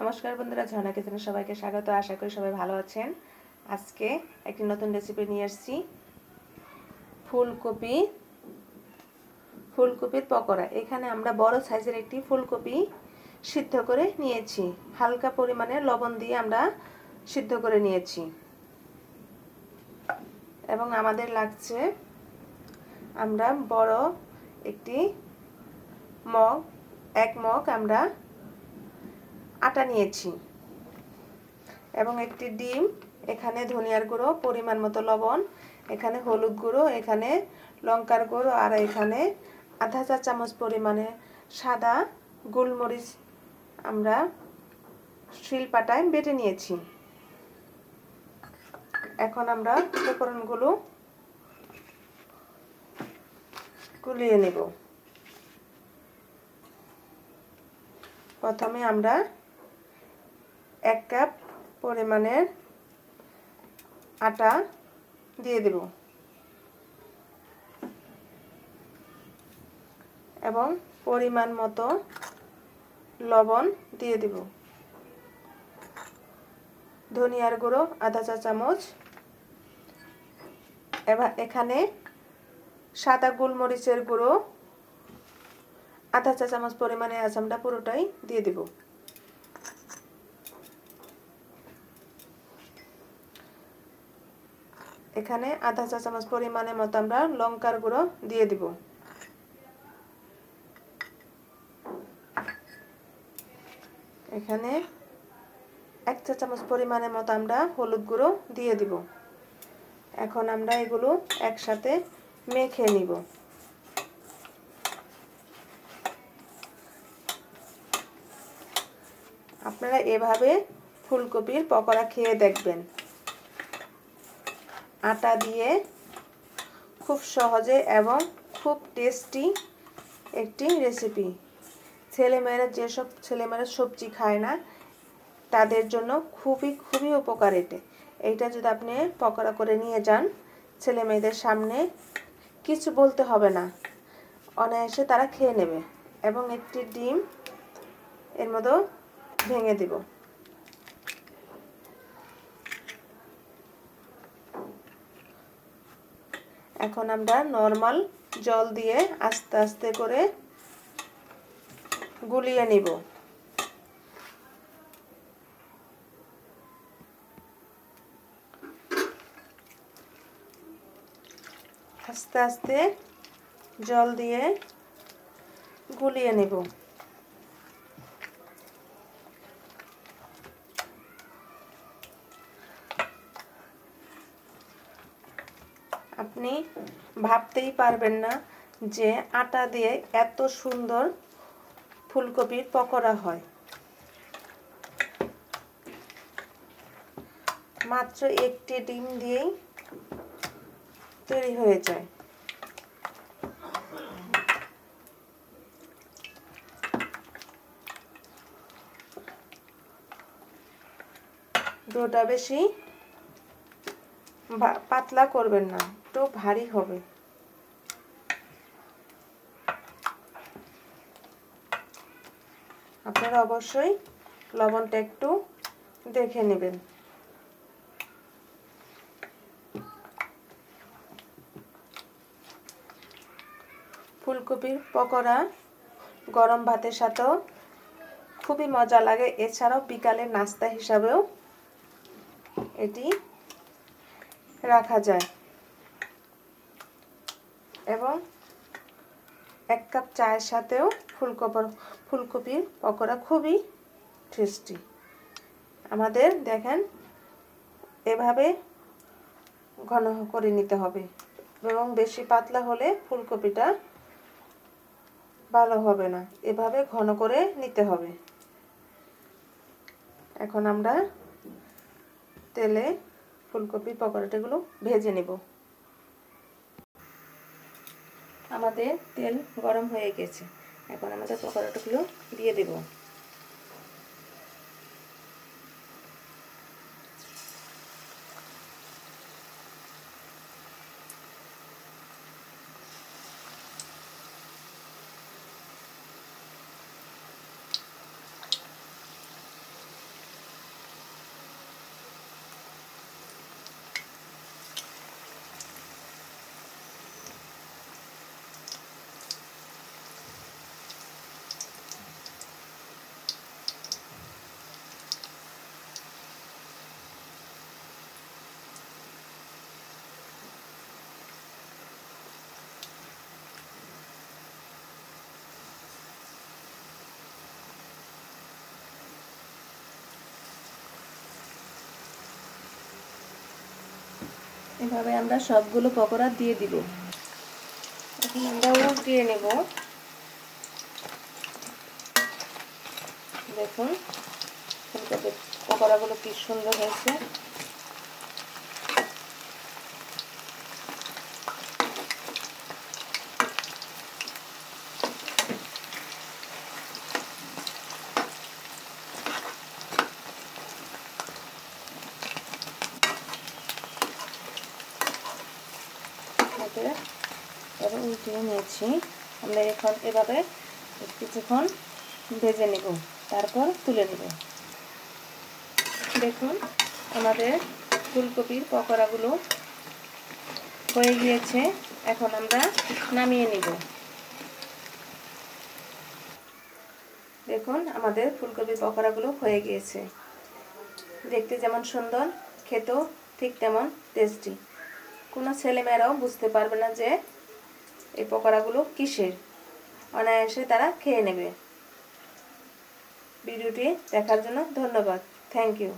নমস্কার বন্ধুরা, ঝর্ণা কিচেনে সবাইকে স্বাগত। আশা করি সবাই ভালো আছেন। আজকে একটি নতুন রেসিপি নিয়ে এসেছি, ফুলকপির পকোড়া। এখানে আমরা বড় সাইজের একটি ফুলকপি সিদ্ধ করে নিয়েছি। হালকা পরিমাণে লবণ দিয়ে আমরা সিদ্ধ করে নিয়েছি এবং আমাদের লাগছে আমরা বড় একটি এক মগ আমরা আটা নিয়েছি এবং একটি ডিম, এখানে ধনিয়ার গুঁড়ো, পরিমাণ মতো লবণ, এখানে হলুদ গুঁড়ো, এখানে লঙ্কার গুঁড়ো, আর এখানে আধা চা চামচ পরিমাণে সাদা গোলমরিচ আমরা শিলপাটায় বেটে নিয়েছি। এখন আমরা উপকরণগুলো গুলিয়ে নেব। প্রথমে আমরা 1 কাপ পরিমাণের আটা দিয়ে দেব এবং পরিমাণ মতো লবণ দিয়ে দেব, ধনিয়ার গুঁড়ো আধা চা চামচ, এবার এখানে সাদা গোলমরিচের গুঁড়ো আধা চা চামচ পরিমাণে আছে, আমরা পুরোটাই দিয়ে দেব। এখানে আধা চা চামচ পরিমাণের মতো আমরা লঙ্কার গুঁড়ো দিয়ে দিব। এখানে 1 চা চামচ পরিমাণের মতো আমরা হলুদ গুঁড়ো দিয়ে দিব। এখন আমরা এগুলো একসাথে মেখে নিব। আপনারা এভাবে ফুলকপির পকোড়া খেয়ে দেখবেন। আটা দিয়ে খুব সহজে এবং খুব টেস্টি একটি রেসিপি। যেসব ছেলেমেয়েরা সবজি খায় না, তাদের জন্য খুবই উপকার এইটা যদি আপনি পকোড়া করে নিয়ে যান, ছেলে মেয়েদের সামনে কিছু বলতে হবে না, অনায়াসে তারা খেয়ে নেবে। এবং একটি ডিম এর মধ্যে ভেঙে দিব। এখন আমরা নরমাল জল দিয়ে আস্তে আস্তে করে গুলিয়ে নিব। আস্তে আস্তে জল দিয়ে গুলিয়ে নেব। আপনি ভাবতেই পারবেন না যে আটা দিয়ে এত সুন্দর ফুলকপির পকোড়া হয়। মাত্র একটি ডিম দিয়েই তৈরি হয়ে যায়। ডোটা বেশি পাতলা করবেন না, একটু ভারী হবে। আপনারা অবশ্যই লবণটা একটু দেখে নেবেন। ফুলকপির পকোড়া গরম ভাতের সাথেও খুবই মজা লাগে। এছাড়াও বিকালের নাস্তা হিসাবেও এটি রাখা যায় এবং 1 কাপ চায়ের সাথেও ফুলকপির পকোড়া খুবই টেস্টি। আমাদের দেখেন এভাবে ঘন করে নিতে হবে এবং বেশি পাতলা হলে ফুলকপিটা ভালো হবে না, এভাবে ঘন করে নিতে হবে। এখন আমরা তেলে ফুলকপির পকোড়াগুলো ভেজে নেব। আমাদের তেল গরম হয়ে গেছে, এখন আমাদের পকোড়াগুলো দিয়ে দেব। এভাবে আমরা সবগুলো পকোড়া দিয়ে দিব। এখন আমরা উল্টিয়ে নেব। দেখুন ফুলকপির পকোড়াগুলো কি সুন্দর হয়েছে। এবার উল্টিয়ে নিয়েছি। আমরা এখন এভাবে কিছুক্ষণ ভেজে নেব, তারপর তুলে নেব। দেখুন আমাদের ফুলকপির পকোড়াগুলো হয়ে গিয়েছে। এখন আমরা নামিয়ে নেব। দেখুন আমাদের ফুলকপির পকোড়াগুলো হয়ে গিয়েছে। দেখতে যেমন সুন্দর, খেতেও ঠিক তেমন টেস্টি। কোনো ছেলেমেয়েরাও বুঝতে পারবে না যে এই পকোড়াগুলো কিসের, অনায়াসে তারা খেয়ে নেবে। ভিডিওটি দেখার জন্য ধন্যবাদ। Thank you.